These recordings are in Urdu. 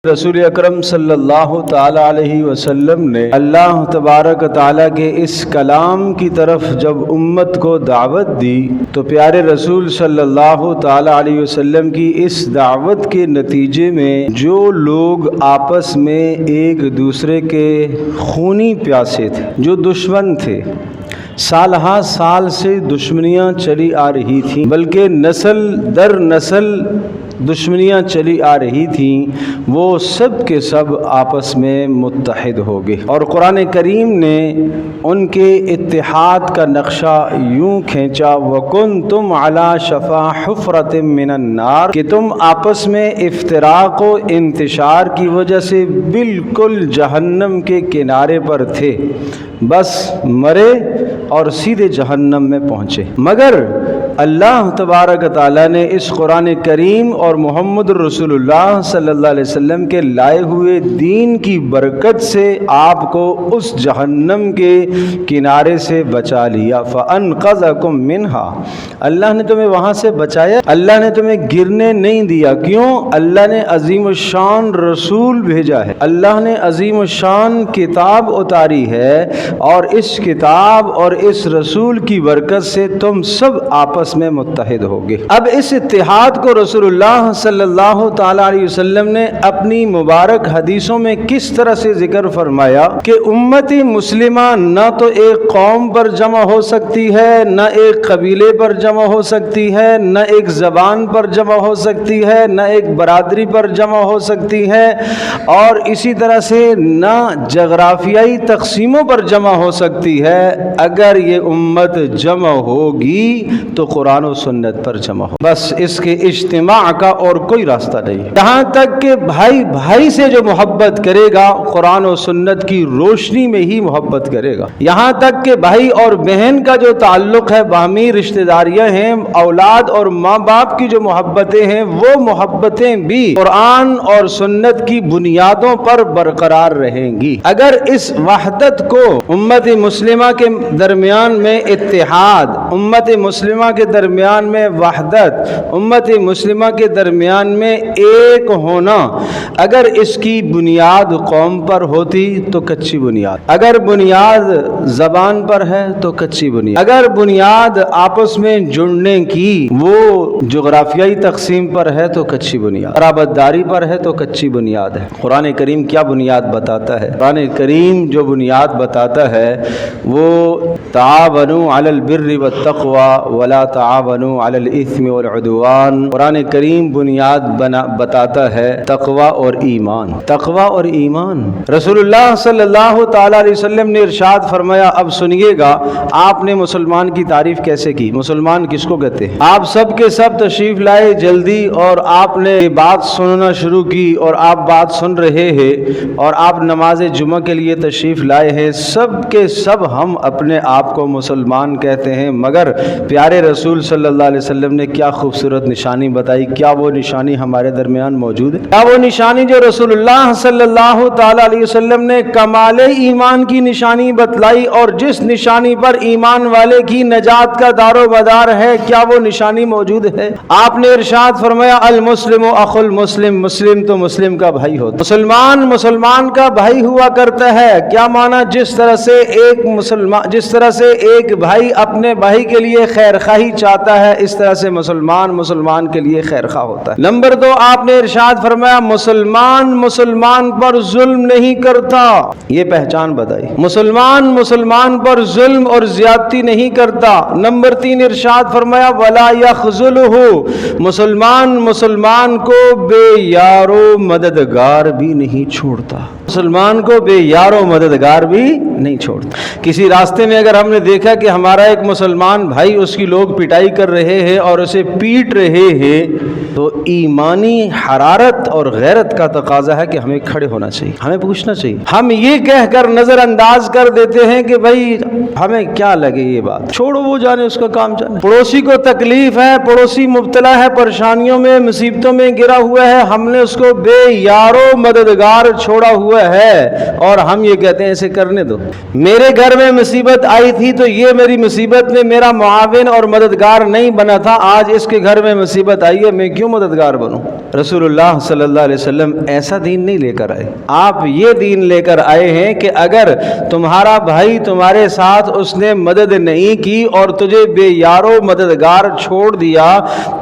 رسول اکرم صلی اللہ تعالیٰ علیہ وسلم نے اللہ تبارک تعالیٰ کے اس کلام کی طرف جب امت کو دعوت دی تو پیارے رسول صلی اللہ تعالیٰ علیہ وسلم کی اس دعوت کے نتیجے میں جو لوگ آپس میں ایک دوسرے کے خونی پیاسے تھے، جو دشمن تھے، سال ہا سال سے دشمنیاں چلی آ رہی تھیں، بلکہ نسل در نسل دشمنیاں چلی آ رہی تھیں، وہ سب کے سب آپس میں متحد ہو گئے۔ اور قرآن کریم نے ان کے اتحاد کا نقشہ یوں کھینچا وَكُنْتُمْ عَلَى شَفَا حُفْرَةٍ مِّنَ النَّارِ کہ تم آپس میں افتراق و انتشار کی وجہ سے بالکل جہنم کے کنارے پر تھے، بس مرے اور سیدھے جہنم میں پہنچے۔ مگر اللہ تبارک تعالیٰ نے اس قرآن کریم اور محمد رسول اللہ صلی اللہ علیہ وسلم کے لائے ہوئے دین کی برکت سے آپ کو اس جہنم کے کنارے سے بچا لیا۔ فَأَنْقَذَكُم مِّنْهَا اللہ نے تمہیں وہاں سے بچایا، اللہ نے تمہیں گرنے نہیں دیا۔ کیوں؟ اللہ نے عظیم الشان رسول بھیجا ہے، اللہ نے عظیم الشان کتاب اتاری ہے، اور اس کتاب اور اس رسول کی برکت سے تم سب آپس میں متحد ہوگے۔ اب اس اتحاد کو رسول اللہ صلی اللہ تعالی علیہ وسلم نے اپنی مبارک حدیثوں میں کس طرح سے ذکر فرمایا کہ امتی مسلمہ نہ تو ایک قوم پر جمع ہو سکتی ہے، نہ ایک قبیلے پر جمع ہو سکتی ہے، نہ ایک زبان پر جمع ہو سکتی ہے، نہ ایک برادری پر جمع ہو سکتی ہے، اور اسی طرح سے نہ جغرافیائی تقسیموں پر جمع ہو سکتی ہے۔ اگر یہ امت جمع ہوگی تو قرآن و سنت پر جمع ہو، بس اس کے اجتماع کا اور کوئی راستہ نہیں۔ یہاں تک کہ بھائی بھائی سے جو محبت کرے گا قرآن و سنت کی روشنی میں ہی محبت کرے گا۔ یہاں تک کہ بھائی اور بہن کا جو تعلق ہے، باہمی رشتہ داریاں ہیں، اولاد اور ماں باپ کی جو محبتیں ہیں، وہ محبتیں بھی قرآن اور سنت کی بنیادوں پر برقرار رہیں گی۔ اگر اس وحدت کو امت مسلمہ کے درمیان میں اتحاد، امت مسلمہ کے درمیان میں وحدت، امت مسلمہ کے درمیان میں ایک ہونا، اگر اس کی بنیاد قوم پر ہوتی تو کچی بنیاد، اگر بنیاد زبان پر ہے تو کچی بنیاد، اگر بنیاد آپس میں جڑنے کی وہ جغرافیائی تقسیم پر ہے تو کچی بنیاد، قرابت داری پر ہے تو کچی بنیاد ہے۔ قرآن کریم کیا بنیاد بتاتا ہے؟ قرآن کریم جو بنیاد بتاتا ہے وہ تعاونوا علی البر والتقوی ولا تعاونوا علی الاثم والعدوان۔ قرآن کریم بنیاد بتاتا ہے تقوی اور ایمان، تقوی اور ایمان۔ رسول اللہ صلی اللہ تعالی علیہ وسلم نے ارشاد فرمایا، اب سنیے گا آپ نے مسلمان کی تعریف کیسے کی، مسلمان کس کو کہتے ہیں؟ آپ سب کے سب تشریف لائے جلدی، اور آپ نے بات سننا شروع کی، اور آپ بات سن رہے ہیں، اور آپ نماز جمعہ کے لیے تشریف لائے ہیں۔ سب کے سب ہم اپنے آپ کو مسلمان کہتے ہیں، مگر پیارے رسول صلی اللہ علیہ وسلم نے کیا خوبصورت نشانی بتائی۔ کیا وہ نشانی ہمارے درمیان موجود ہے؟ کیا وہ نشانی جو رسول اللہ صلی اللہ تعالی علیہ وسلم نے کمال ایمان کی نشانی بتلائی، اور جس نشانی پر ایمان والے کی نجات کا دار و مدار ہے، کیا وہ نشانی موجود ہے؟ آپ نے ارشاد فرمایا المسلم اخو المسلم، مسلم تو مسلم کا بھائی ہوتا، مسلمان مسلمان کا بھائی ہوا کرتا ہے۔ کیا معنی؟ جس طرح سے ایک بھائی اپنے بھائی کے لیے خیر خواہی چاہتا ہے، اس طرح سے مسلمان مسلمان کے لیے خیر خواہ ہوتا ہے۔ نمبر 2، آپ نے ارشاد فرمایا مسلمان مسلمان پر ظلم نہیں کرتا، یہ پہچان بتائی، مسلمان مسلمان پر ظلم اور زیادتی نہیں کرتا۔ نمبر 3 ارشاد فرمایا ولا یخذلہ، مسلمان مسلمان کو بے یار و مددگار بھی نہیں چھوڑتا، مسلمان کو بے یار و مددگار بھی نہیں چھوڑتا۔ کسی راستے میں اگر ہم نے دیکھا کہ ہمارا ایک مسلمان بھائی، اس کی لوگ پٹائی کر رہے ہیں اور اسے پیٹ رہے ہیں، تو ایمانی حرارت اور غیرت کا تقاضا ہے کہ ہمیں کھڑے ہونا چاہیے، ہمیں پوچھنا چاہیے۔ ہم یہ کہہ کر نظر انداز کر دیتے ہیں کہ بھائی ہمیں کیا لگے یہ بات، چھوڑو وہ جانے، اس کا کام جانے۔ پڑوسی کو تکلیف ہے، پڑوسی مبتلا ہے، پریشانیوں میں مصیبتوں میں گرا ہوا ہے، ہم نے اس کو بے یارو مددگار چھوڑا ہوا ہے، اور ہم یہ کہتے ہیں اسے کرنے دو۔ میرے گھر میں مصیبت آئی تھی تو یہ میری مصیبت میں میرا معاون اور مددگار نہیں بنا تھا، آج اس کے گھر میں مصیبت آئی ہے، میں کیوں مددگار بنوں؟ رسول اللہ صلی اللہ علیہ وسلم ایسا دین نہیں لے کر آئے. آپ یہ دین لے کر آئے ہیں کہ اگر تمہارا بھائی تمہارے ساتھ اس نے مدد نہیں کی اور تجھے بے یارو مددگار چھوڑ دیا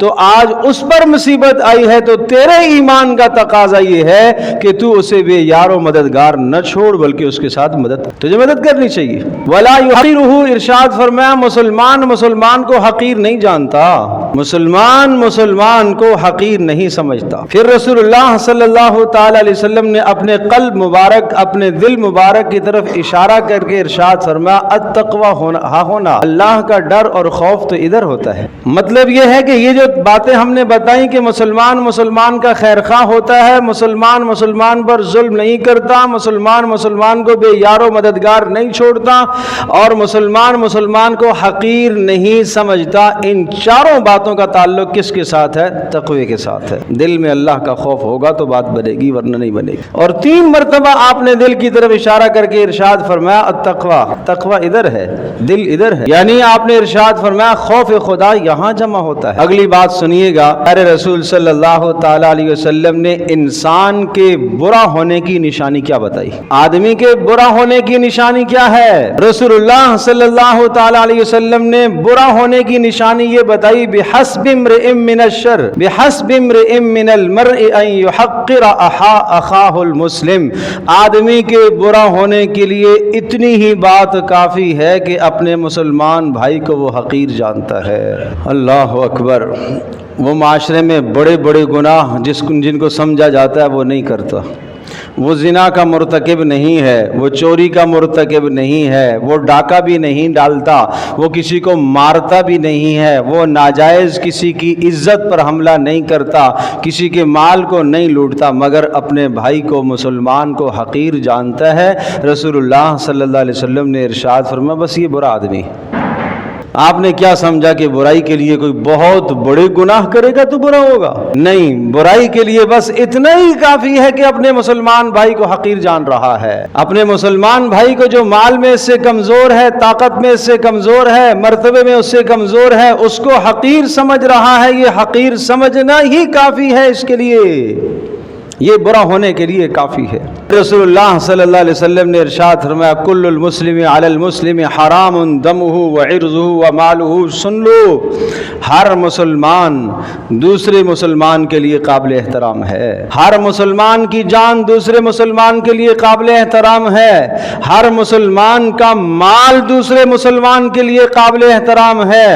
تو آج اس پر مصیبت آئی ہے، تو تیرے ایمان کا تقاضا یہ ہے کہ تو اسے بے یارو مددگار نہ چھوڑ بلکہ اس کے ساتھ تجھے مدد کرنی چاہیے. ولا یحقرہ، ارشاد فرمایا مسلمان کو حقیر نہیں جانتا، مسلمان کو حقیر نہیں سمجھتا. پھر رسول اللہ صلی اللہ تعالی علیہ وسلم نے اپنے قلب مبارک، اپنے دل مبارک کی طرف اشارہ کر کے ارشاد فرمایا التقوی ہونا، اللہ کا ڈر اور خوف تو ادھر ہوتا ہے. مطلب یہ ہے کہ یہ جو باتیں ہم نے بتائیں کہ مسلمان کا خیر خواہ ہوتا ہے، مسلمان پر ظلم نہیں کرتا، مسلمان کو بے یارو مددگار نہیں چھوڑتا، اور مسلمان کو حقیر نہیں سمجھتا، ان چاروں باتوں کا تعلق کس کے ساتھ ہے؟ تقوی کے ساتھ ہے. دل میں اللہ کا خوف ہوگا تو بات بنے گی، ورنہ نہیں بنے گی. اور 3 مرتبہ آپ نے دل کی طرف اشارہ کر کے ارشاد فرمایا تقوی ادھر ہے، دل ادھر ہے. یعنی آپ نے ارشاد فرمایا خوف خدا یہاں جمع ہوتا ہے. اگلی بات سنیے گا. پیارے رسول صلی اللہ تعالی علیہ وسلم نے انسان کے برا ہونے کی نشانی کیا بتائی؟ آدمی کے برا ہونے کی نشانی کیا ہے؟ رسول اللہ صلی اللہ تعالی علیہ وسلم نے برا ہونے کی نشانی یہ بتائی بحسب امرئ من الشر، بحسب امرئ من المرء ان يحقر اخاہ المسلم. آدمی کے برا ہونے کے لیے اتنی ہی بات کافی ہے کہ اپنے مسلمان بھائی کو وہ حقیر جانتا ہے. اللہ اکبر. وہ معاشرے میں بڑے بڑے گناہ جن کو سمجھا جاتا ہے وہ نہیں کرتا. وہ زنا کا مرتکب نہیں ہے، وہ چوری کا مرتکب نہیں ہے، وہ ڈاکہ بھی نہیں ڈالتا، وہ کسی کو مارتا بھی نہیں ہے، وہ ناجائز کسی کی عزت پر حملہ نہیں کرتا، کسی کے مال کو نہیں لوٹتا، مگر اپنے بھائی کو مسلمان کو حقیر جانتا ہے. رسول اللہ صلی اللہ علیہ وسلم نے ارشاد فرمایا بس یہ برا آدمی. آپ نے کیا سمجھا کہ برائی کے لیے کوئی بہت بڑے گناہ کرے گا تو برا ہوگا؟ نہیں، برائی کے لیے بس اتنا ہی کافی ہے کہ اپنے مسلمان بھائی کو حقیر جان رہا ہے. اپنے مسلمان بھائی کو جو مال میں اس سے کمزور ہے، طاقت میں اس سے کمزور ہے، مرتبے میں اس سے کمزور ہے، اس کو حقیر سمجھ رہا ہے. یہ حقیر سمجھنا ہی کافی ہے اس کے لیے، یہ برا ہونے کے لیے کافی ہے. رسول اللہ صلی اللہ علیہ وسلم نے ارشاد فرمایا کل المسلم علی المسلم حرام دمہ وعرضہ ومالہ. سن لو، ہر مسلمان دوسرے مسلمان کے لیے قابل احترام ہے. ہر مسلمان کی جان دوسرے مسلمان کے لیے قابل احترام ہے. ہر مسلمان کا مال دوسرے مسلمان کے لیے قابل احترام ہے،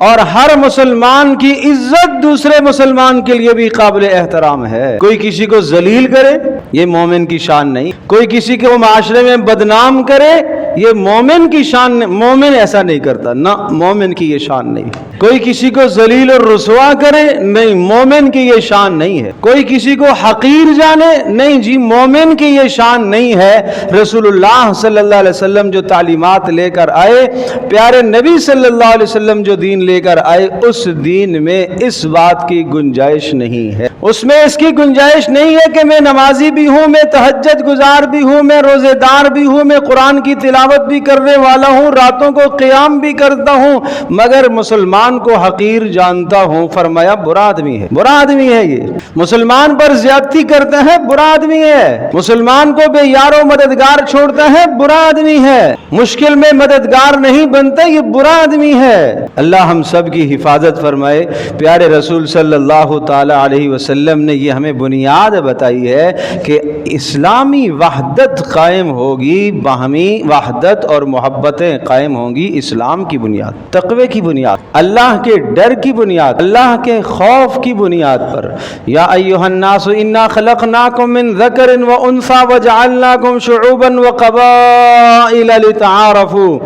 اور ہر مسلمان کی عزت دوسرے مسلمان کے لیے بھی قابل احترام ہے. کوئی کسی کو ذلیل کرے یہ مومن کی شان نہیں، کوئی کسی کو معاشرے میں بدنام کرے یہ مومن کی شان، مومن ایسا نہیں کرتا، نہ مومن کی یہ شان نہیں. کوئی کسی کو ذلیل اور رسوا کرے نہیں، مومن کی یہ شان نہیں ہے. کوئی کسی کو حقیر جانے نہیں، جی مومن کی یہ شان نہیں ہے. رسول اللہ صلی اللہ علیہ وسلم جو تعلیمات لے کر آئے، پیارے نبی صلی اللہ علیہ وسلم جو دین لے کر آئے، اس دین میں اس بات کی گنجائش نہیں ہے. اس میں اس کی گنجائش نہیں ہے کہ میں نمازی بھی ہوں، میں تہجد گزار بھی ہوں، میں روزے دار بھی ہوں، میں قرآن کی تلاوت بھی کرنے والا ہوں، راتوں کو قیام بھی کرتا ہوں، مگر مسلمان کو حقیر جانتا ہوں. فرمایا برا آدمی ہے، برا آدمی ہے. یہ مسلمان پر زیادتی کرتا ہے، برا آدمی ہے. مسلمان کو بے یار و مددگار چھوڑتا ہے، برا آدمی ہے. مشکل میں مددگار نہیں بنتا، یہ برا آدمی ہے. اللہ ہم سب کی حفاظت فرمائے. پیارے رسول صلی اللہ تعالی علیہ وسلم نے یہ ہمیں بنیاد بتائی ہے کہ اسلامی وحدت قائم ہوگی، باہمی وحدت اور محبتیں قائم ہوں گی اسلام کی بنیاد، تقوی کی بنیاد، اللہ کے ڈر کی بنیاد، اللہ کے خوف کی بنیاد پر. یا ایھا الناس انا خلقناکم من ذکر و انثی وجعلناکم شعوبا وقبائل لتعارفوا.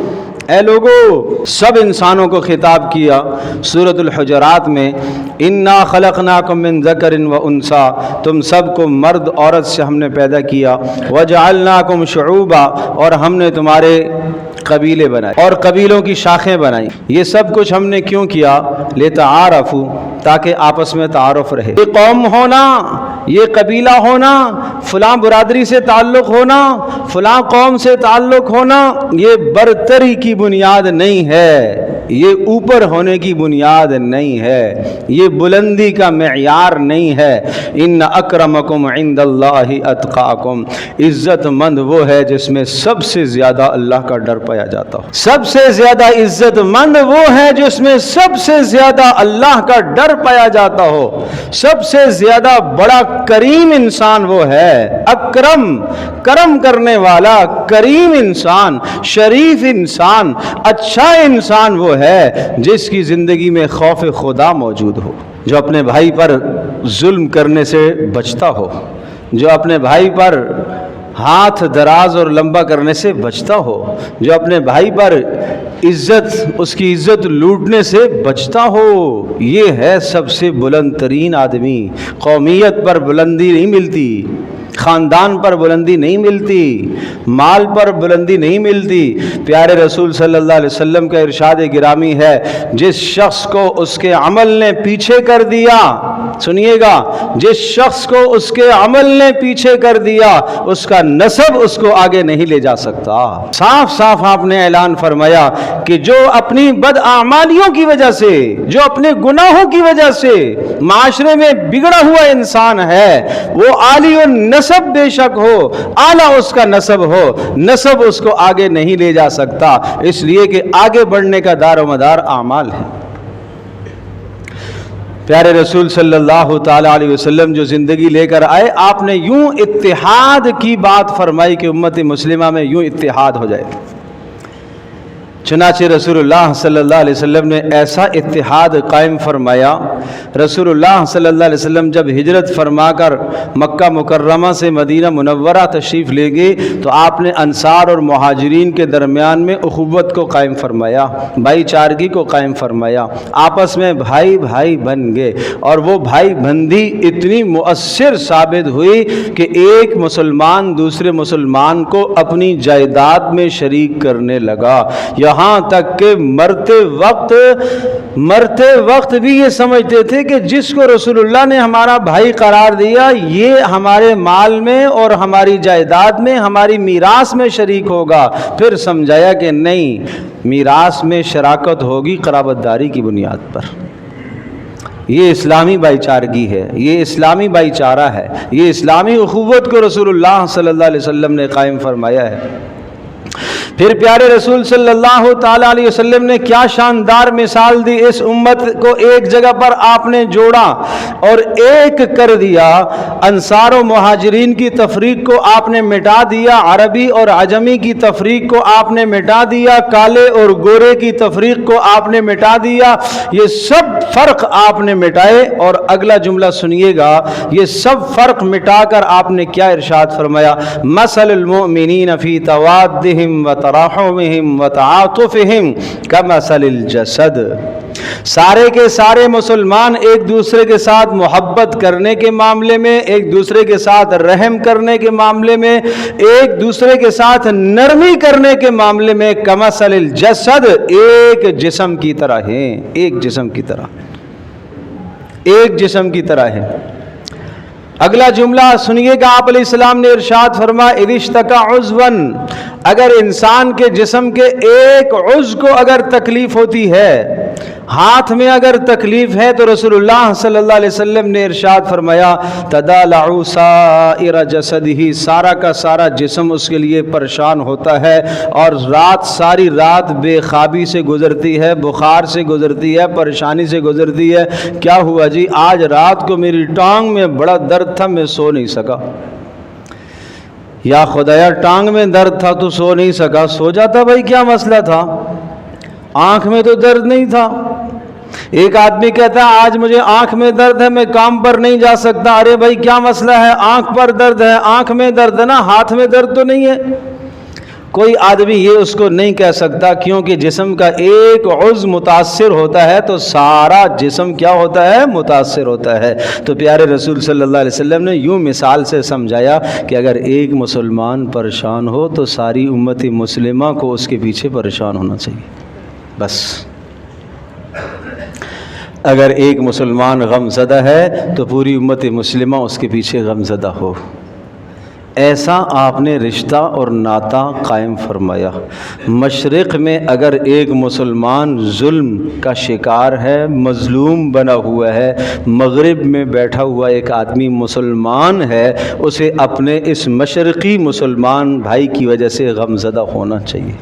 اے لوگو، سب انسانوں کو خطاب کیا سورۃ الحجرات میں، انا خلقناکم من ذکر و انثی، تم سب کو مرد عورت سے ہم نے پیدا کیا، وجعلناکم شعوبا، اور ہم نے تمہارے قبیلے بنائے اور قبیلوں کی شاخیں بنائیں. یہ سب کچھ ہم نے کیوں کیا؟ لتعارفوا، تاکہ آپس میں تعارف رہے. یہ قوم ہونا، یہ قبیلہ ہونا، فلاں برادری سے تعلق ہونا، فلاں قوم سے تعلق ہونا، یہ برتری کی بنیاد نہیں ہے. یہ اوپر ہونے کی بنیاد نہیں ہے، یہ بلندی کا معیار نہیں ہے۔ ان اکرمکم عند اللہ اتقاکم، عزت مند وہ ہے جس میں سب سے زیادہ اللہ کا ڈر پایا جاتا ہو۔ سب سے زیادہ عزت مند وہ ہے جس میں سب سے زیادہ اللہ کا ڈر پایا جاتا ہو۔ سب سے زیادہ بڑا کریم انسان وہ ہے، اکرم، کرم کرنے والا، کریم انسان، شریف انسان، اچھا انسان وہ ہے جس کی زندگی میں خوف خدا موجود ہو، جو اپنے بھائی پر ظلم کرنے سے بچتا ہو، جو اپنے بھائی پر ہاتھ دراز اور لمبا کرنے سے بچتا ہو، جو اپنے بھائی پر اس کی عزت لوٹنے سے بچتا ہو۔ یہ ہے سب سے بلند ترین آدمی۔ قومیت پر بلندی نہیں ملتی، خاندان پر بلندی نہیں ملتی، مال پر بلندی نہیں ملتی۔ پیارے رسول صلی اللہ علیہ وسلم کا ارشاد گرامی ہے، جس شخص کو اس کے عمل نے پیچھے کر دیا، سنیے گا، جس شخص کو اس کے عمل نے پیچھے کر دیا، اس کا نسب اس کو آگے نہیں لے جا سکتا۔ صاف صاف آپ نے اعلان فرمایا کہ جو اپنی بداعمالیوں کی وجہ سے، جو اپنے گناہوں کی وجہ سے معاشرے میں بگڑا ہوا انسان ہے، وہ عالی النسب بے شک ہو، اعلیٰ اس کا نسب ہو، نسب اس کو آگے نہیں لے جا سکتا، اس لیے کہ آگے بڑھنے کا دار و مدار اعمال ہے۔ پیارے رسول صلی اللہ تعالیٰ علیہ وسلم جو زندگی لے کر آئے، آپ نے یوں اتحاد کی بات فرمائی کہ امت مسلمہ میں یوں اتحاد ہو جائے۔ چنانچہ رسول اللہ صلی اللہ علیہ وسلم نے ایسا اتحاد قائم فرمایا۔ رسول اللہ صلی اللہ علیہ وسلم جب ہجرت فرما کر مکہ مکرمہ سے مدینہ منورہ تشریف لے گئے تو آپ نے انصار اور مہاجرین کے درمیان میں اخوت کو قائم فرمایا، بھائی چارگی کو قائم فرمایا، آپس میں بھائی بھائی بن گئے، اور وہ بھائی بندی اتنی مؤثر ثابت ہوئی کہ ایک مسلمان دوسرے مسلمان کو اپنی جائیداد میں شریک کرنے لگا، یہاں تک کہ مرتے وقت بھی یہ سمجھتے تھے کہ جس کو رسول اللہ نے ہمارا بھائی قرار دیا، یہ ہمارے مال میں اور ہماری جائیداد میں، ہماری میراث میں شریک ہوگا۔ پھر سمجھایا کہ نہیں، میراث میں شراکت ہوگی قرابت داری کی بنیاد پر۔ یہ اسلامی بھائی چارگی ہے، یہ اسلامی بھائی چارہ ہے، یہ اسلامی اخوت کو رسول اللہ صلی اللہ علیہ وسلم نے قائم فرمایا ہے۔ پھر پیارے رسول صلی اللہ تعالیٰ علیہ وسلم نے کیا شاندار مثال دی، اس امت کو ایک جگہ پر آپ نے جوڑا اور ایک کر دیا۔ انصار و مہاجرین کی تفریق کو آپ نے مٹا دیا، عربی اور عجمی کی تفریق کو آپ نے مٹا دیا، کالے اور گورے کی تفریق کو آپ نے مٹا دیا، یہ سب فرق آپ نے مٹائے۔ اور اگلا جملہ سنیے گا، یہ سب فرق مٹا کر آپ نے کیا ارشاد فرمایا، مثل المؤمنین فی توادہم و تراحمہم و تعاطفہم کمثل الجسد۔ سارے کے سارے مسلمان ایک دوسرے کے ساتھ محبت کرنے کے معاملے میں، ایک دوسرے کے ساتھ رحم کرنے کے معاملے میں، ایک دوسرے کے ساتھ نرمی کرنے کے معاملے میں کمثل الجسد، ایک جسم کی طرح ہیں، ایک جسم کی طرح، ایک جسم کی طرح ہے۔ اگلا جملہ سنیے گا، آپ علیہ السلام نے ارشاد فرمایا، اذ اشتکا عضوا، اگر انسان کے جسم کے ایک عضو کو اگر تکلیف ہوتی ہے، ہاتھ میں اگر تکلیف ہے، تو رسول اللہ صلی اللہ علیہ وسلم نے ارشاد فرمایا، تدالع سائر جسدہ، سارا کا سارا جسم اس کے لیے پریشان ہوتا ہے، اور ساری رات بے خوابی سے گزرتی ہے، بخار سے گزرتی ہے، پریشانی سے گزرتی ہے۔ کیا ہوا جی؟ آج رات کو میری ٹانگ میں بڑا درد تھا، میں سو نہیں سکا۔ یا خدایا، ٹانگ میں درد تھا تو سو نہیں سکا، سو جاتا بھائی، کیا مسئلہ تھا؟ آنکھ میں تو درد نہیں تھا۔ ایک آدمی کہتا ہے آج مجھے آنکھ میں درد ہے، میں کام پر نہیں جا سکتا۔ ارے بھائی کیا مسئلہ ہے؟ آنکھ پر درد ہے، آنکھ میں درد ہے نا، ہاتھ میں درد تو نہیں ہے۔ کوئی آدمی یہ اس کو نہیں کہہ سکتا، کیونکہ جسم کا ایک عضو متاثر ہوتا ہے تو سارا جسم کیا ہوتا ہے؟ متاثر ہوتا ہے۔ تو پیارے رسول صلی اللہ علیہ وسلم نے یوں مثال سے سمجھایا کہ اگر ایک مسلمان پریشان ہو تو ساری امت مسلمہ کو اس کے پیچھے پریشان ہونا چاہیے، بس۔ اگر ایک مسلمان غم زدہ ہے تو پوری امت مسلمہ اس کے پیچھے غم زدہ ہو۔ ایسا آپ نے رشتہ اور ناطہ قائم فرمایا۔ مشرق میں اگر ایک مسلمان ظلم کا شکار ہے، مظلوم بنا ہوا ہے، مغرب میں بیٹھا ہوا ایک آدمی مسلمان ہے، اسے اپنے اس مشرقی مسلمان بھائی کی وجہ سے غمزدہ ہونا چاہیے،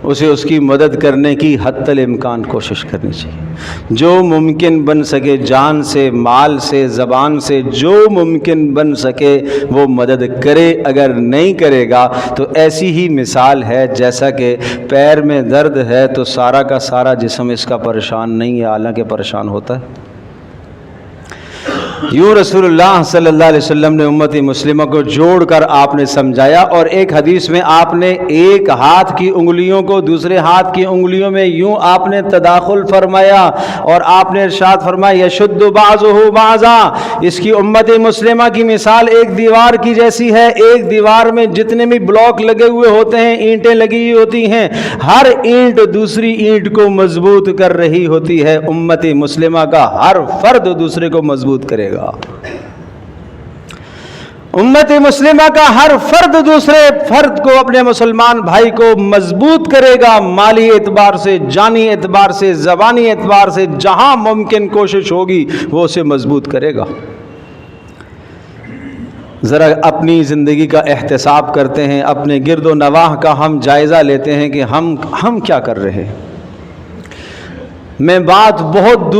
اسے اس کی مدد کرنے کی حتی الامکان کوشش کرنی چاہیے۔ جو ممکن بن سکے، جان سے، مال سے، زبان سے، جو ممکن بن سکے وہ مدد کرے۔ اگر نہیں کرے گا تو ایسی ہی مثال ہے جیسا کہ پیر میں درد ہے تو سارا کا سارا جسم اس کا پریشان نہیں ہے، حالانکہ پریشان ہوتا ہے۔ یوں رسول اللہ صلی اللہ علیہ وسلم نے امت مسلمہ کو جوڑ کر آپ نے سمجھایا، اور ایک حدیث میں آپ نے ایک ہاتھ کی انگلیوں کو دوسرے ہاتھ کی انگلیوں میں یوں آپ نے تداخل فرمایا، اور آپ نے ارشاد فرمایا یشد بعضہ بعضا، اس کی امت مسلمہ کی مثال ایک دیوار کی جیسی ہے۔ ایک دیوار میں جتنے بھی بلاک لگے ہوئے ہوتے ہیں، اینٹیں لگی ہوئی ہوتی ہیں، ہر اینٹ دوسری اینٹ کو مضبوط کر رہی ہوتی ہے۔ امت مسلمہ کا ہر فرد دوسرے کو مضبوط کرے گا۔ امت مسلمہ کا ہر فرد دوسرے فرد کو، اپنے مسلمان بھائی کو مضبوط کرے گا، مالی اعتبار سے، جانی اعتبار سے، زبانی اعتبار سے، جہاں ممکن کوشش ہوگی وہ اسے مضبوط کرے گا۔ ذرا اپنی زندگی کا احتساب کرتے ہیں، اپنے گرد و نواح کا ہم جائزہ لیتے ہیں کہ ہم کیا کر رہے ہیں۔ میں بات بہت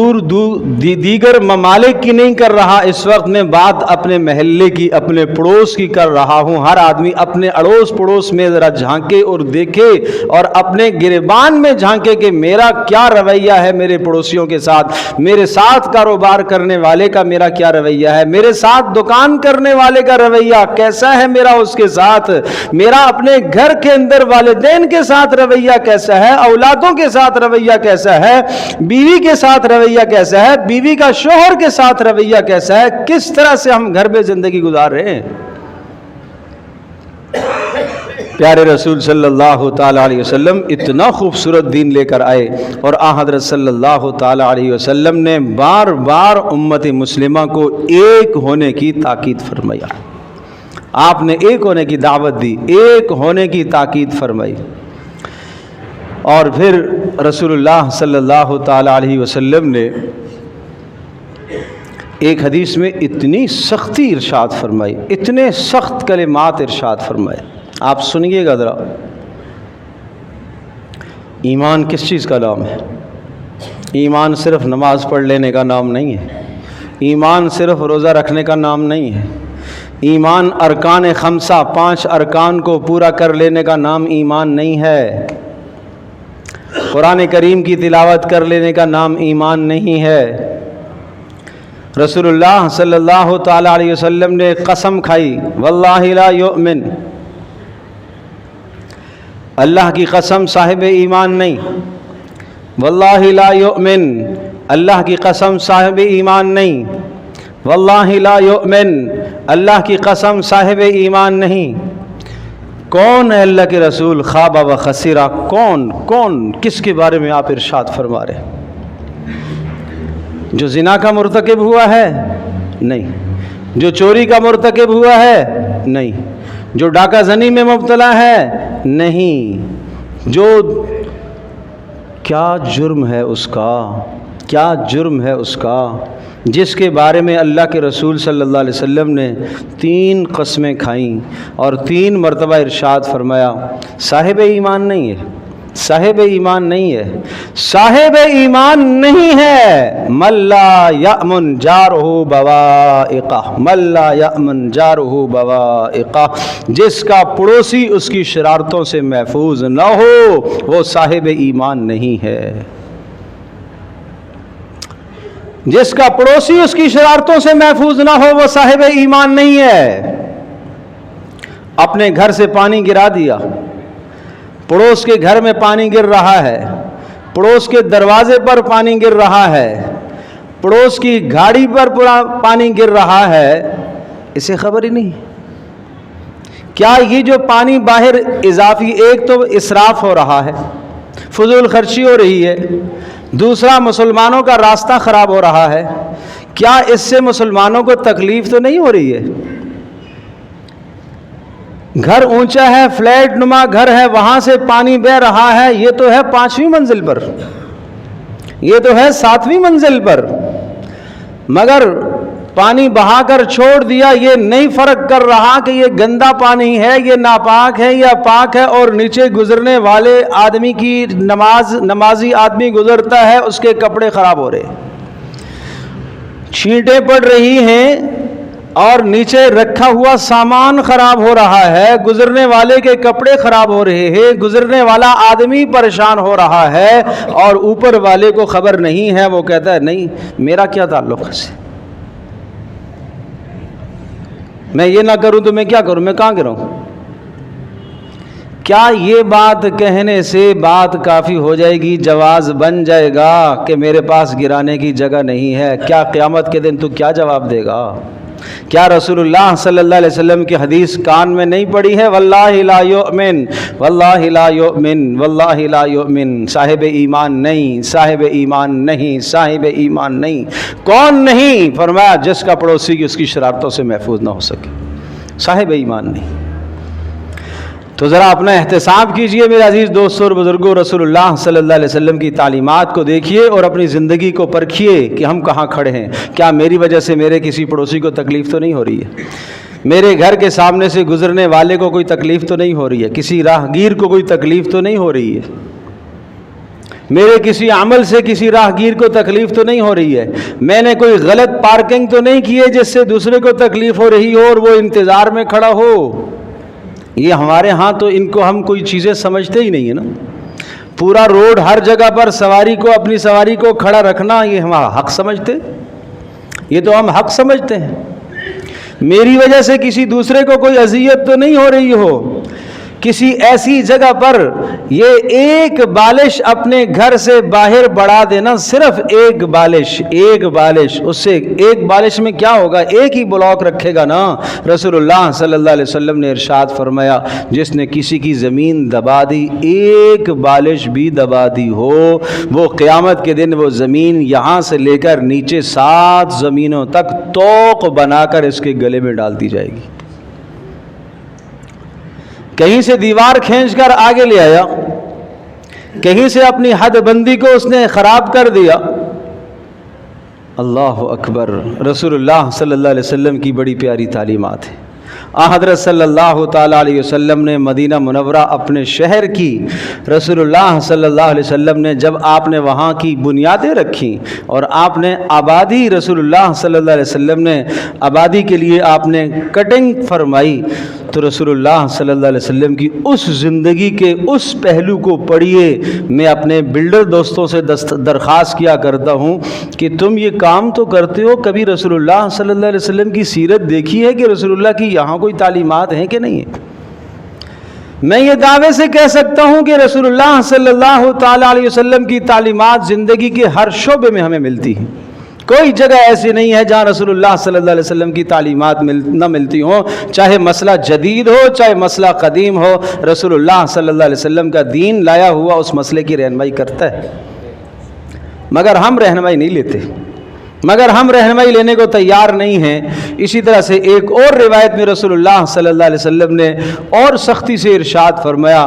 دیگر ممالک کی نہیں کر رہا، اس وقت میں بات اپنے محلے کی، اپنے پڑوس کی کر رہا ہوں۔ ہر آدمی اپنے اڑوس پڑوس میں ذرا جھانکے اور دیکھے، اور اپنے گریبان میں جھانکے کہ میرا کیا رویہ ہے میرے پڑوسیوں کے ساتھ، میرے ساتھ کاروبار کرنے والے کا میرا کیا رویہ ہے، میرے ساتھ دکان کرنے والے کا رویہ کیسا ہے میرا اس کے ساتھ، میرا اپنے گھر کے اندر والدین کے ساتھ رویہ کیسا ہے، اولادوں کے ساتھ رویہ کیسا ہے، بیوی کے ساتھ رویہ کیسا ہے، بیوی کا شوہر کے ساتھ رویہ کیسا ہے، کس طرح سے ہم گھر میں زندگی گزار رہے ہیں۔ پیارے رسول صلی اللہ تعالی علیہ وسلم اتنا خوبصورت دین لے کر آئے، اور آن حضرت صلی اللہ تعالی علیہ وسلم نے بار بار امت مسلمہ کو ایک ہونے کی تاکید فرمایا۔ آپ نے ایک ہونے کی دعوت دی، ایک ہونے کی تاکید فرمائی۔ اور پھر رسول اللہ صلی اللہ تعالی علیہ وسلم نے ایک حدیث میں اتنی سختی ارشاد فرمائی، اتنے سخت کلمات ارشاد فرمائے، آپ سنیے گا ذرا۔ ایمان کس چیز کا نام ہے؟ ایمان صرف نماز پڑھ لینے کا نام نہیں ہے، ایمان صرف روزہ رکھنے کا نام نہیں ہے، ایمان ارکان خمسہ، 5 ارکان کو پورا کر لینے کا نام ایمان نہیں ہے، قرآن کریم کی تلاوت کر لینے کا نام ایمان نہیں ہے۔ رسول اللہ صلی اللہ تعالی علیہ وسلم نے قسم کھائی، واللہ لا یؤمن، اللہ کی قسم صاحب ایمان نہیں، واللہ لا یؤمن، اللہ کی قسم صاحب ایمان نہیں، واللہ لا یؤمن، اللہ کی قسم صاحب ایمان نہیں۔ کون ہے اللہ کے رسول؟ خواب و خسیرہ، کون کس کے بارے میں آپ ارشاد فرما رہے ہیں؟ جو زنا کا مرتکب ہوا ہے؟ نہیں۔ جو چوری کا مرتکب ہوا ہے؟ نہیں۔ جو ڈاکہ زنی میں مبتلا ہے؟ نہیں۔ جو کیا جرم ہے اس کا، کیا جرم ہے اس کا جس کے بارے میں اللہ کے رسول صلی اللہ علیہ وسلم نے 3 قسمیں کھائیں اور 3 مرتبہ ارشاد فرمایا صاحب ایمان نہیں ہے، صاحب ایمان نہیں ہے، صاحب ایمان نہیں ہے۔ من لا یأمن جارہ بوائقہ، من لا یأمن جارہ بوائقہ، جس کا پڑوسی اس کی شرارتوں سے محفوظ نہ ہو وہ صاحب ایمان نہیں ہے۔ جس کا پڑوسی اس کی شرارتوں سے محفوظ نہ ہو وہ صاحب ایمان نہیں ہے۔ اپنے گھر سے پانی گرا دیا، پڑوس کے گھر میں پانی گر رہا ہے، پڑوس کے دروازے پر پانی گر رہا ہے، پڑوس کی گاڑی پر پانی گر رہا ہے، اسے خبر ہی نہیں۔ کیا یہ جو پانی باہر اضافی، ایک تو اسراف ہو رہا ہے، فضول خرچی ہو رہی ہے، دوسرا مسلمانوں کا راستہ خراب ہو رہا ہے، کیا اس سے مسلمانوں کو تکلیف تو نہیں ہو رہی ہے؟ گھر اونچا ہے، فلیٹ نما گھر ہے، وہاں سے پانی بہ رہا ہے، یہ تو ہے 5ویں منزل پر، یہ تو ہے 7ویں منزل پر، مگر پانی بہا کر چھوڑ دیا، یہ نہیں فرق کر رہا کہ یہ گندا پانی ہے، یہ ناپاک ہے یا پاک ہے، اور نیچے گزرنے والے آدمی کی نمازی آدمی گزرتا ہے، اس کے کپڑے خراب ہو رہے، چھینٹیں پڑ رہی ہیں، اور نیچے رکھا ہوا سامان خراب ہو رہا ہے، گزرنے والے کے کپڑے خراب ہو رہے ہیں، گزرنے والا آدمی پریشان ہو رہا ہے، اور اوپر والے کو خبر نہیں ہے، وہ کہتا ہے نہیں میرا کیا تعلق ہے، میں یہ نہ کروں تو میں کیا کروں، میں کہاں گروں؟ کیا یہ بات کہنے سے بات کافی ہو جائے گی، جواز بن جائے گا کہ میرے پاس گرانے کی جگہ نہیں ہے؟ کیا قیامت کے دن تو کیا جواب دے گا؟ کیا رسول اللہ صلی اللہ علیہ وسلم کی حدیث کان میں نہیں پڑی ہے؟ واللہ لا یؤمن، واللہ لا یؤمن، واللہ لا یؤمن، صاحب ایمان نہیں، صاحب ایمان نہیں، صاحب ایمان نہیں۔ کون نہیں؟ فرمایا جس کا پڑوسی کی اس کی شرارتوں سے محفوظ نہ ہو سکے، صاحب ایمان نہیں۔ تو ذرا اپنا احتساب کیجئے میرے عزیز دوستوں اور بزرگوں، رسول اللہ صلی اللہ علیہ وسلم کی تعلیمات کو دیکھیے اور اپنی زندگی کو پرکھیے کہ ہم کہاں کھڑے ہیں۔ کیا میری وجہ سے میرے کسی پڑوسی کو تکلیف تو نہیں ہو رہی ہے؟ میرے گھر کے سامنے سے گزرنے والے کو کوئی تکلیف تو نہیں ہو رہی ہے؟ کسی راہگیر کو کوئی تکلیف تو نہیں ہو رہی ہے؟ میرے کسی عمل سے کسی راہگیر کو تکلیف تو نہیں ہو رہی ہے؟ میں نے کوئی غلط پارکنگ تو نہیں کی ہے جس سے دوسرے کو تکلیف ہو رہی ہو اور وہ انتظار میں کھڑا ہو؟ یہ ہمارے ہاں تو ان کو ہم کوئی چیزیں سمجھتے ہی نہیں ہے نا۔ پورا روڈ ہر جگہ پر سواری کو، اپنی سواری کو کھڑا رکھنا، یہ ہم حق سمجھتے، یہ تو ہم حق سمجھتے ہیں۔ میری وجہ سے کسی دوسرے کو کوئی اذیت تو نہیں ہو رہی ہو، کسی ایسی جگہ پر یہ ایک بالش اپنے گھر سے باہر بڑھا دینا، صرف ایک بالش، اس سے ایک بالش میں کیا ہوگا؟ ایک ہی بلاک رکھے گا نا۔ رسول اللہ صلی اللہ علیہ وسلم نے ارشاد فرمایا جس نے کسی کی زمین دبا دی، ایک بالش بھی دبا دی ہو، وہ قیامت کے دن وہ زمین یہاں سے لے کر نیچے 7 زمینوں تک توق بنا کر اس کے گلے میں ڈال دی جائے گی۔ کہیں سے دیوار کھینچ کر آگے لے آیا، کہیں سے اپنی حد بندی کو اس نے خراب کر دیا۔ اللہ اکبر، رسول اللہ صلی اللہ علیہ وسلم کی بڑی پیاری تعلیمات ہے۔ حضرت صلی اللہ تعالیٰ علیہ وسلم نے مدینہ منورہ اپنے شہر کی، رسول اللہ صلی اللہ علیہ وسلم نے جب آپ نے وہاں کی بنیادیں رکھی اور آپ نے آبادی، رسول اللہ صلی اللہ علیہ وسلم نے آبادی کے لیے آپ نے کٹنگ فرمائی، تو رسول اللہ صلی اللہ علیہ وسلم کی اس زندگی کے اس پہلو کو پڑھیے۔ میں اپنے بلڈر دوستوں سے درخواست کیا کرتا ہوں کہ تم یہ کام تو کرتے ہو، کبھی رسول اللہ صلی اللہ علیہ وسلم کی سیرت دیکھی ہے کہ رسول اللہ کی یہاں کوئی تعلیمات ہیں کہ نہیں ہے؟ میں یہ دعوے سے کہہ سکتا ہوں کہ رسول اللہ صلی اللہ تعالیٰ علیہ وسلم کی تعلیمات زندگی کے ہر شعبے میں ہمیں ملتی ہیں۔ کوئی جگہ ایسی نہیں ہے جہاں رسول اللہ صلی اللہ علیہ وسلم کی تعلیمات نہ ملتی ہوں، چاہے مسئلہ جدید ہو چاہے مسئلہ قدیم ہو، رسول اللہ صلی اللہ علیہ وسلم کا دین لایا ہوا اس مسئلے کی رہنمائی کرتا ہے، مگر ہم رہنمائی نہیں لیتے، مگر ہم رہنمائی لینے کو تیار نہیں ہیں۔ اسی طرح سے ایک اور روایت میں رسول اللہ صلی اللہ علیہ وسلم نے اور سختی سے ارشاد فرمایا،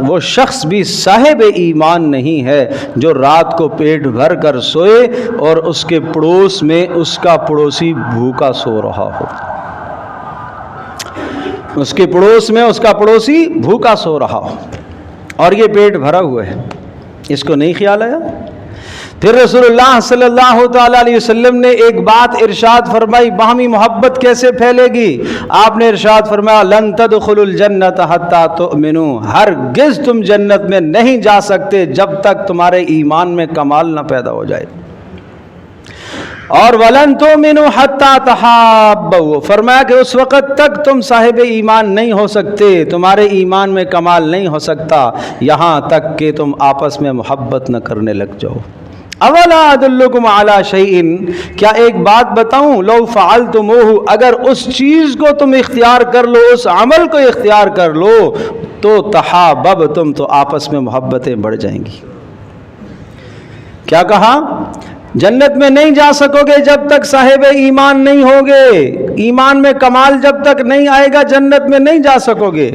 وہ شخص بھی صاحب ایمان نہیں ہے جو رات کو پیٹ بھر کر سوئے اور اس کے پڑوس میں اس کا پڑوسی بھوکا سو رہا ہو، اس کے پڑوس میں اس کا پڑوسی بھوکا سو رہا ہو اور یہ پیٹ بھرا ہوا ہے، اس کو نہیں خیال آیا؟ پھر رسول اللہ صلی اللہ تعالیٰ علیہ وسلم نے ایک بات ارشاد فرمائی، باہمی محبت کیسے پھیلے گی؟ آپ نے ارشاد فرمایا لن تدخلوا الجنت حتی تؤمنوا، ہرگز تم جنت میں نہیں جا سکتے جب تک تمہارے ایمان میں کمال نہ پیدا ہو جائے، اور وَلَن تُؤْمِنُوا حَتَّى تَحَابُّوا، فرمایا کہ اس وقت تک تم صاحب ایمان نہیں ہو سکتے، تمہارے ایمان میں کمال نہیں ہو سکتا یہاں تک کہ تم آپس میں محبت نہ کرنے لگ جاؤ۔ اولا ادلکم علی شیء، کیا ایک بات بتاؤں، لو فعلتموہ، اگر اس چیز کو تم اختیار کر لو، اس عمل کو اختیار کر لو تو تحاببتم، تو آپس میں محبتیں بڑھ جائیں گی۔ کیا کہا؟ جنت میں نہیں جا سکو گے جب تک صاحب ایمان نہیں ہوگے، ایمان میں کمال جب تک نہیں آئے گا جنت میں نہیں جا سکو گے۔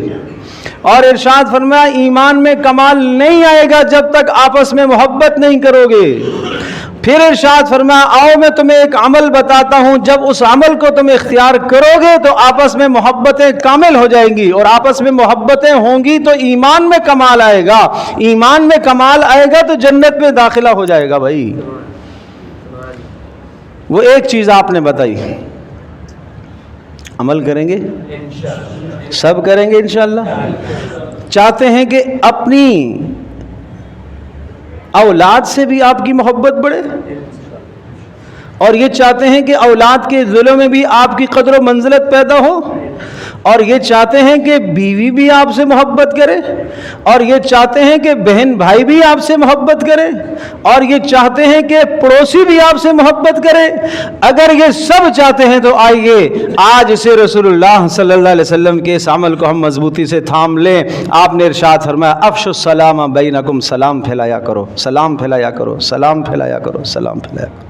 اور ارشاد فرمایا ایمان میں کمال نہیں آئے گا جب تک آپس میں محبت نہیں کرو گے۔ پھر ارشاد فرمایا آؤ میں تمہیں ایک عمل بتاتا ہوں، جب اس عمل کو تم اختیار کرو گے تو آپس میں محبتیں کامل ہو جائیں گی، اور آپس میں محبتیں ہوں گی تو ایمان میں کمال آئے گا، ایمان میں کمال آئے گا تو جنت میں داخلہ ہو جائے گا۔ بھائی وہ ایک چیز آپ نے بتائی، عمل کریں گے سب کریں گے انشاءاللہ۔ چاہتے ہیں کہ اپنی اولاد سے بھی آپ کی محبت بڑھے، اور یہ چاہتے ہیں کہ اولاد کے دلوں میں بھی آپ کی قدر و منزلت پیدا ہو، اور یہ چاہتے ہیں کہ بیوی بھی آپ سے محبت کرے، اور یہ چاہتے ہیں کہ بہن بھائی بھی آپ سے محبت کرے، اور یہ چاہتے ہیں کہ پڑوسی بھی آپ سے محبت کرے۔ اگر یہ سب چاہتے ہیں تو آئیے آج سے رسول اللہ صلی اللہ علیہ وسلم کے اس عمل کو ہم مضبوطی سے تھام لیں۔ آپ نے ارشاد فرمایا افشوا السلام بینکم، سلام پھیلایا کرو، سلام پھیلایا کرو، سلام پھیلایا کرو، سلام پھیلایا کرو۔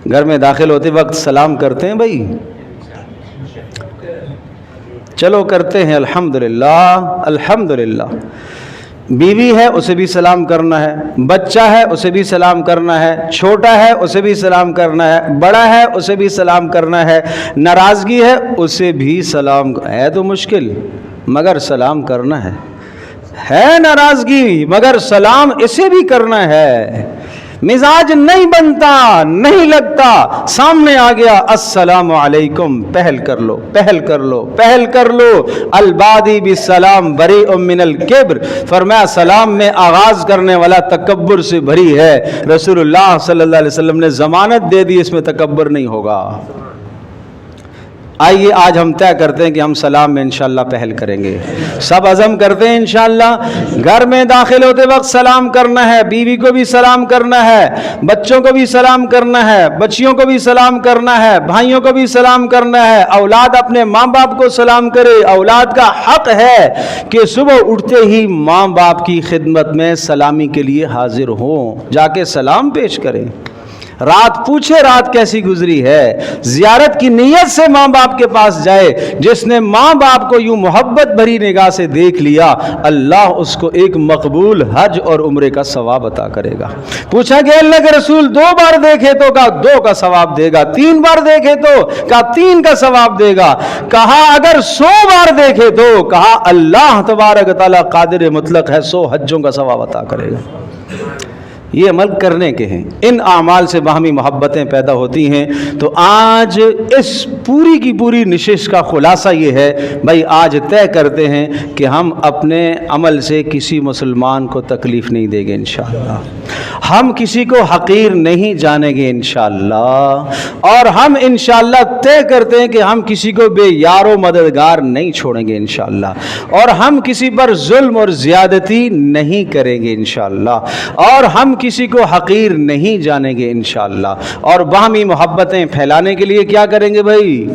گھر میں داخل ہوتے وقت سلام کرتے ہیں بھائی؟ چلو کرتے ہیں، الحمدللہ الحمدللہ۔ بیوی ہے اسے بھی سلام کرنا ہے، بچہ ہے اسے بھی سلام کرنا ہے، چھوٹا ہے اسے بھی سلام کرنا ہے، بڑا ہے اسے بھی سلام کرنا ہے، ناراضگی ہے اسے بھی سلام ہے، تو مشکل مگر سلام کرنا ہے ناراضگی مگر سلام اسے بھی کرنا ہے۔ مزاج نہیں بنتا، نہیں لگتا، سامنے آ گیا السلام علیکم، پہل کر لو، پہل کر لو، پہل کر لو۔ البادی بالسلام بریء من الکبر، فرمایا سلام میں آغاز کرنے والا تکبر سے بری ہے۔ رسول اللہ صلی اللہ علیہ وسلم نے ضمانت دے دی اس میں تکبر نہیں ہوگا۔ آئیے آج ہم طے کرتے ہیں کہ ہم سلام میں انشاءاللہ پہل کریں گے، سب عزم کرتے ہیں انشاءاللہ۔ گھر میں داخل ہوتے وقت سلام کرنا ہے، بیوی کو بھی سلام کرنا ہے، بچوں کو بھی سلام کرنا ہے، بچیوں کو بھی سلام کرنا ہے، بھائیوں کو بھی سلام کرنا ہے۔ اولاد اپنے ماں باپ کو سلام کرے، اولاد کا حق ہے کہ صبح اٹھتے ہی ماں باپ کی خدمت میں سلامی کے لیے حاضر ہوں، جا کے سلام پیش کریں، رات پوچھے رات کیسی گزری ہے، زیارت کی نیت سے ماں باپ کے پاس جائے۔ جس نے ماں باپ کو یوں محبت بھری نگاہ سے دیکھ لیا، اللہ اس کو ایک مقبول حج اور عمرے کا ثواب عطا کرے گا۔ پوچھا کہ اللہ کے رسول 2 بار دیکھے تو کہا 2 کا ثواب دے گا، 3 بار دیکھے تو کہا 3 کا ثواب دے گا، کہا اگر 100 بار دیکھے تو کہا اللہ تبارک تعالیٰ قادر مطلق ہے، 100 حجوں کا ثواب عطا کرے گا۔ یہ عمل کرنے کے ہیں، ان اعمال سے باہمی محبتیں پیدا ہوتی ہیں۔ تو آج اس پوری کی پوری نشست کا خلاصہ یہ ہے بھائی، آج طے کرتے ہیں کہ ہم اپنے عمل سے کسی مسلمان کو تکلیف نہیں دیں گے انشاءاللہ، ہم کسی کو حقیر نہیں جانیں گے انشاءاللہ، اور ہم انشاءاللہ طے کرتے ہیں کہ ہم کسی کو بے یار و مددگار نہیں چھوڑیں گے انشاءاللہ، اور ہم کسی پر ظلم اور زیادتی نہیں کریں گے انشاءاللہ، اور ہم کسی کو حقیر نہیں جانیں گے انشاءاللہ۔ اور باہمی محبتیں پھیلانے کے لیے کیا کریں گے بھائی؟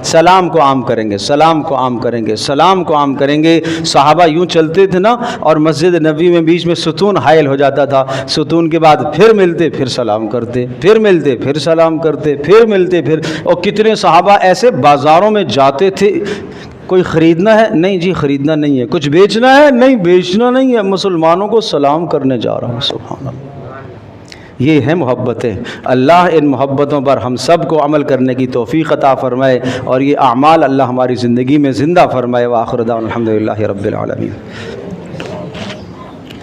سلام کو عام کریں گے، سلام کو عام کریں گے، سلام کو عام کریں گے۔ صحابہ یوں چلتے تھے نا، اور مسجد نبوی میں بیچ میں ستون حائل ہو جاتا تھا، ستون کے بعد پھر ملتے پھر سلام کرتے، پھر ملتے پھر سلام کرتے، پھر ملتے پھر۔ اور کتنے صحابہ ایسے بازاروں میں جاتے تھے، کوئی خریدنا ہے؟ نہیں جی خریدنا نہیں ہے۔ کچھ بیچنا ہے؟ نہیں بیچنا نہیں ہے، مسلمانوں کو سلام کرنے جا رہا ہوں۔ سبحان اللہ، یہ ہیں محبتیں۔ اللہ ان محبتوں پر ہم سب کو عمل کرنے کی توفیق عطا فرمائے، اور یہ اعمال اللہ ہماری زندگی میں زندہ فرمائے۔ وآخر دعوانا الحمدللہ رب العالمین۔